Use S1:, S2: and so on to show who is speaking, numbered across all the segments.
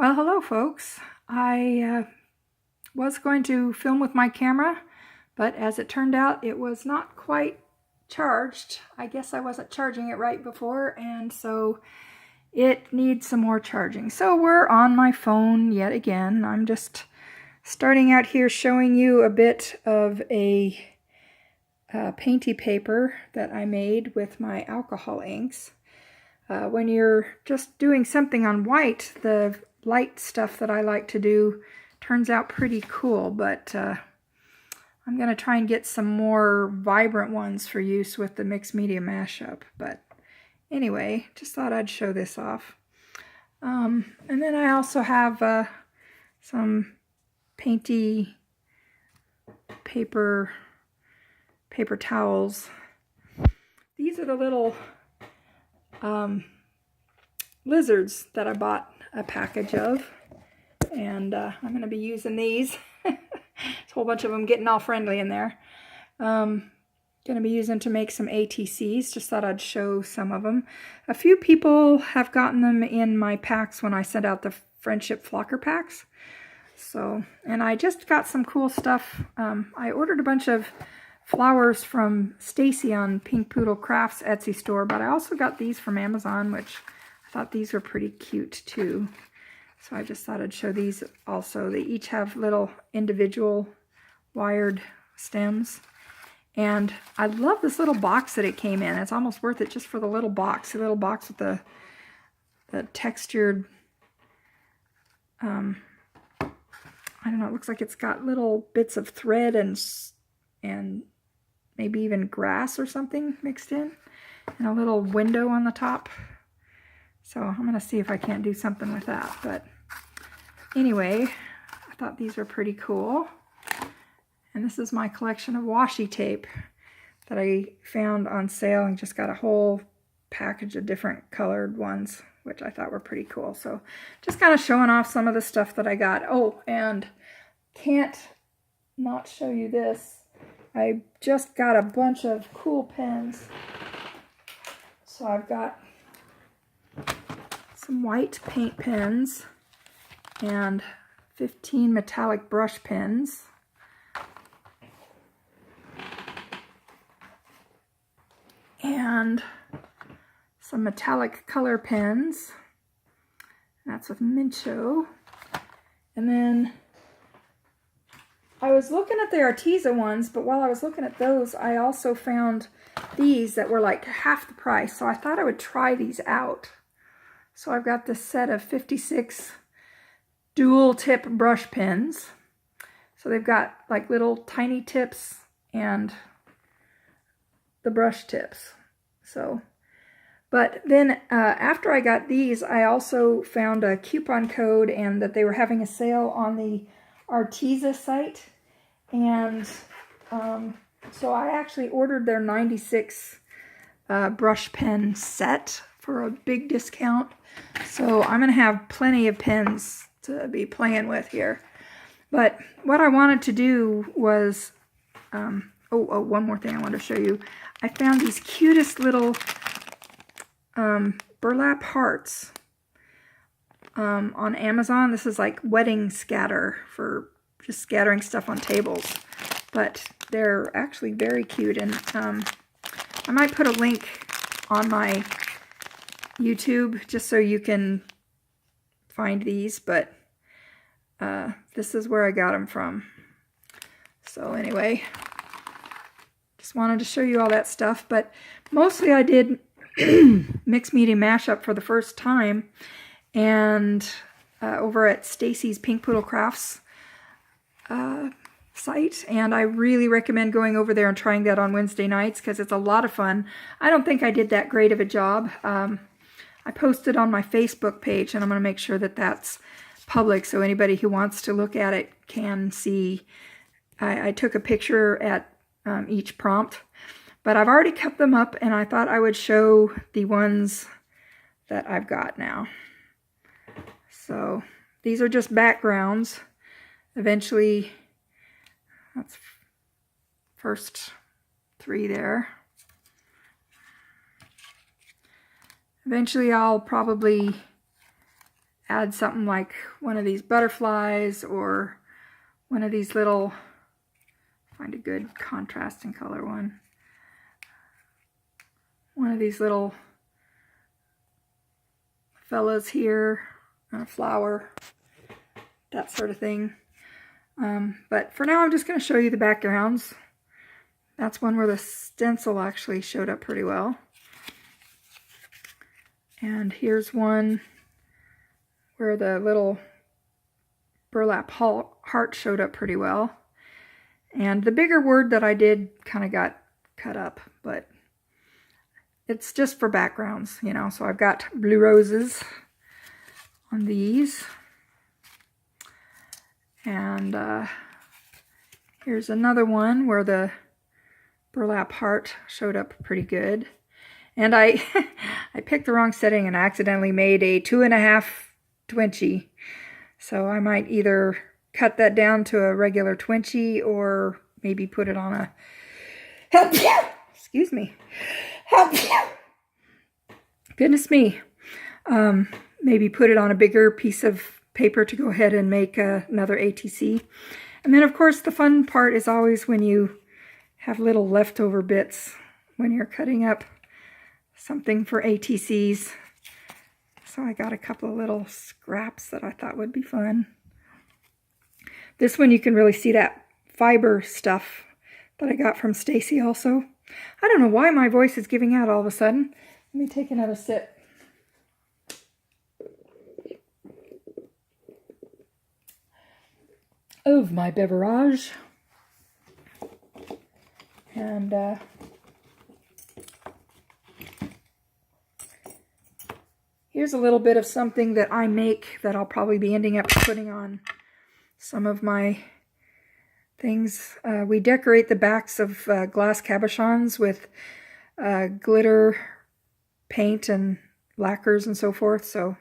S1: Well, hello folks. I was going to film with my camera, but as it turned out, it was not quite charged. I guess I wasn't charging it right before, and so it needs some more charging. So we're on my phone yet again. I'm just starting out here showing you a bit of a painty paper that I made with my alcohol inks. When you're just doing something on white, the light stuff that I like to do turns out pretty cool, but I'm going to try and get some more vibrant ones for use with the mixed media mashup. But anyway, just thought I'd show this off. And then I also have some painty paper towels. These are the little lizards that I bought a package of, and I'm going to be using these. There's a whole bunch of them getting all friendly in there. Going to be using to make some ATCs. Just thought I'd show some of them. A few people have gotten them in my packs when I sent out the Friendship Flocker packs. So, and I just got some cool stuff. I ordered a bunch of flowers from Stacy on Pink Poodle Crafts Etsy store, but I also got these from Amazon, which I thought these were pretty cute too. So I just thought I'd show these also. They each have little individual wired stems. And I love this little box that it came in. It's almost worth it just for the little box. The little box with the textured, I don't know, it looks like it's got little bits of thread and maybe even grass or something mixed in. And a little window on the top. So I'm going to see if I can't do something with that. But anyway, I thought these were pretty cool. And this is my collection of washi tape that I found on sale and just got a whole package of different colored ones, which I thought were pretty cool. So just kind of showing off some of the stuff that I got. Oh, and can't not show you this. I just got a bunch of cool pens. So I've got some white paint pens and 15 metallic brush pens. And some metallic color pens. That's with Miixed. And then I was looking at the Arteza ones, but while I was looking at those, I also found these that were like half the price. So I thought I would try these out. So I've got this set of 56 dual tip brush pens. So they've got like little tiny tips and the brush tips. So, but then after I got these, I also found a coupon code and that they were having a sale on the Arteza site. And so I actually ordered their 96 brush pen set for a big discount. So I'm going to have plenty of pens to be playing with here. But what I wanted to do was, one more thing I wanted to show you. I found these cutest little burlap hearts on Amazon. This is like wedding scatter for just scattering stuff on tables. But they're actually very cute. And I might put a link on my YouTube just so you can find these. But this is where I got them from. So anyway, just wanted to show you all that stuff. But mostly I did mixed media mashup for the first time. And over at Stacy's Pink Poodle Crafts site, and I really recommend going over there and trying that on Wednesday nights because it's a lot of fun. I don't think I did that great of a job. I posted on my Facebook page, and I'm going to make sure that that's public so anybody who wants to look at it can see. I took a picture at each prompt, but I've already cut them up, and I thought I would show the ones that I've got now. So these are just backgrounds. Eventually, that's first 3 there. Eventually I'll probably add something like one of these butterflies or one of these little, find a good contrast and color one. One of these little fellas here, a flower, that sort of thing. But for now, I'm just going to show you the backgrounds. That's one where the stencil actually showed up pretty well. And here's one where the little burlap heart showed up pretty well. And the bigger word that I did kind of got cut up, but it's just for backgrounds, you know. So I've got blue roses on these. And here's another one where the burlap heart showed up pretty good. And I picked the wrong setting and accidentally made a 2.5 20. So I might either cut that down to a regular 20 or maybe put it on a, excuse me, goodness me, maybe put it on a bigger piece of paper to go ahead and make another ATC. And then of course the fun part is always when you have little leftover bits when you're cutting up something for ATCs. So I got a couple of little scraps that I thought would be fun. This one you can really see that fiber stuff that I got from Stacy also. I don't know why my voice is giving out all of a sudden. Let me take another sip. Of my beverage. And here's a little bit of something that I make that I'll probably be ending up putting on some of my things. We decorate the backs of glass cabochons with glitter, paint, and lacquers and so forth. So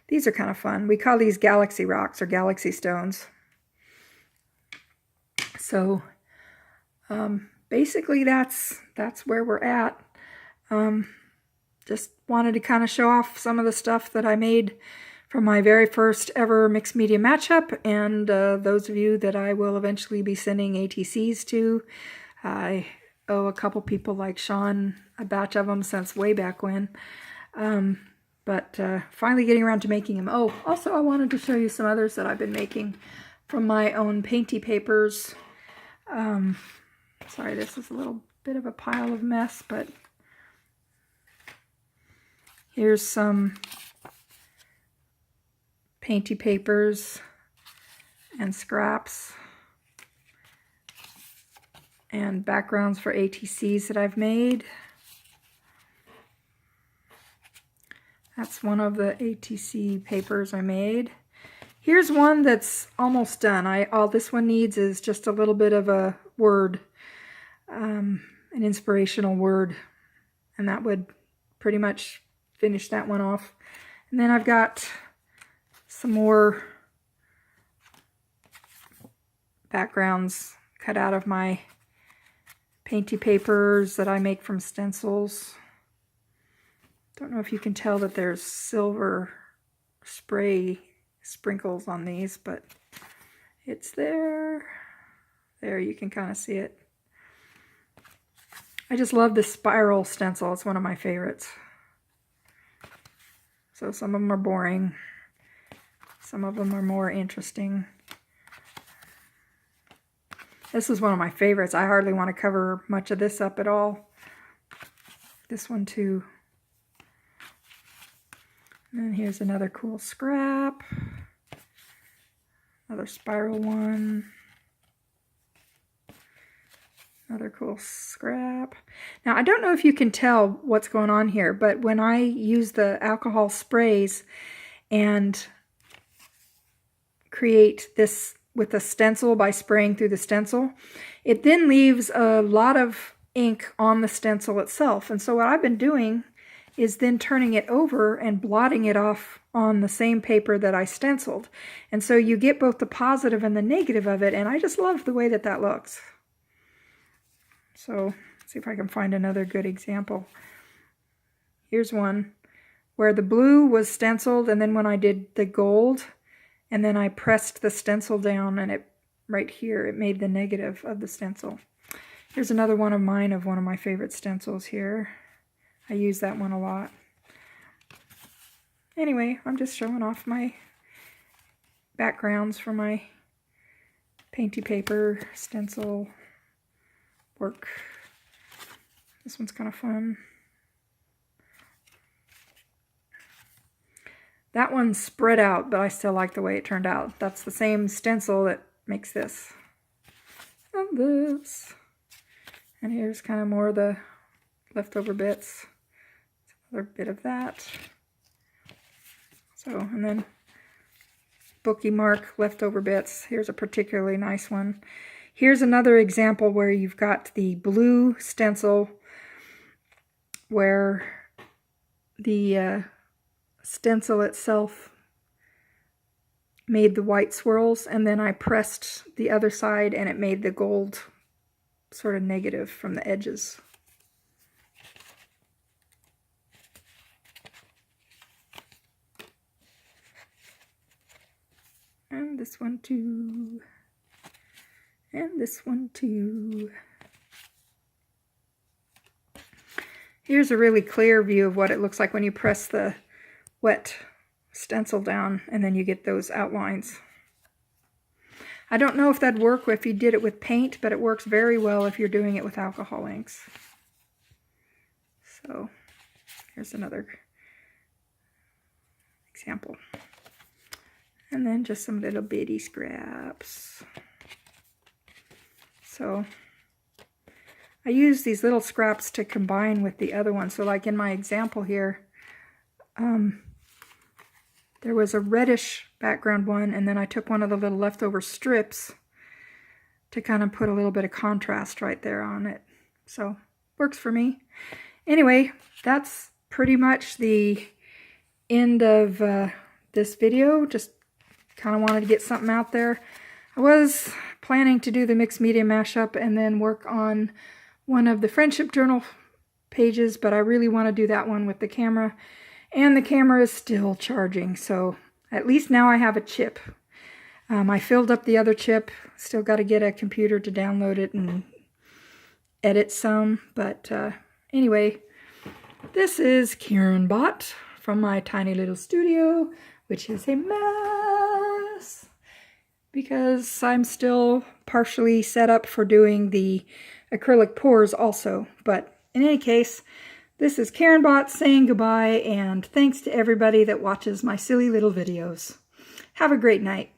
S1: these are kind of fun. We call these galaxy rocks or galaxy stones. So basically that's where we're at. Just wanted to kind of show off some of the stuff that I made from my very first ever mixed media matchup, and those of you that I will eventually be sending ATCs to. I owe a couple people like Sean a batch of them since way back when. But finally getting around to making them. Oh, also I wanted to show you some others that I've been making from my own painty papers. Sorry, this is a little bit of a pile of mess, but here's some painty papers and scraps and backgrounds for ATCs that I've made. That's one of the ATC papers I made. Here's one that's almost done. All this one needs is just a little bit of a word, an inspirational word, and that would pretty much finish that one off. And then I've got some more backgrounds cut out of my painty papers that I make from stencils. Don't know if you can tell that there's silver spray sprinkles on these, but it's there. There, you can kind of see it. I just love this spiral stencil. It's one of my favorites. So some of them are boring. Some of them are more interesting. This is one of my favorites. I hardly want to cover much of this up at all. This one too. And here's another cool scrap. Another spiral one. Another cool scrap. Now, I don't know if you can tell what's going on here, but when I use the alcohol sprays and create this with a stencil by spraying through the stencil, it then leaves a lot of ink on the stencil itself. And so what I've been doing is then turning it over and blotting it off on the same paper that I stenciled. And so you get both the positive and the negative of it, and I just love the way that that looks. So let's see if I can find another good example. Here's one where the blue was stenciled, and then when I did the gold, and then I pressed the stencil down, and it right here, it made the negative of the stencil. Here's another one of mine of one of my favorite stencils here. I use that one a lot. Anyway, I'm just showing off my backgrounds for my painty paper stencil work. This one's kind of fun. That one's spread out, but I still like the way it turned out. That's the same stencil that makes this. And this. And here's kind of more of the leftover bits. Another bit of that. So, and then bookie mark leftover bits. Here's a particularly nice one. Here's another example where you've got the blue stencil where the stencil itself made the white swirls, and then I pressed the other side and it made the gold sort of negative from the edges. And this one too. And this one too. Here's a really clear view of what it looks like when you press the wet stencil down and then you get those outlines. I don't know if that'd work if you did it with paint, but it works very well if you're doing it with alcohol inks. So here's another example. And then just some little bitty scraps. So I use these little scraps to combine with the other one. So like in my example here, there was a reddish background one, and then I took one of the little leftover strips to kind of put a little bit of contrast right there on it. So works for me. Anyway, that's pretty much the end of this video. Just kind of wanted to get something out there. I was planning to do the mixed media mashup and then work on one of the friendship journal pages, but I really want to do that one with the camera, and the camera is still charging, so at least now I have a chip. I filled up the other chip, still got to get a computer to download it and edit some, but anyway, this is Karen Bot from my tiny little studio, which is a mess because I'm still partially set up for doing the acrylic pours also. But in any case, this is Karen Bot saying goodbye, and thanks to everybody that watches my silly little videos. Have a great night.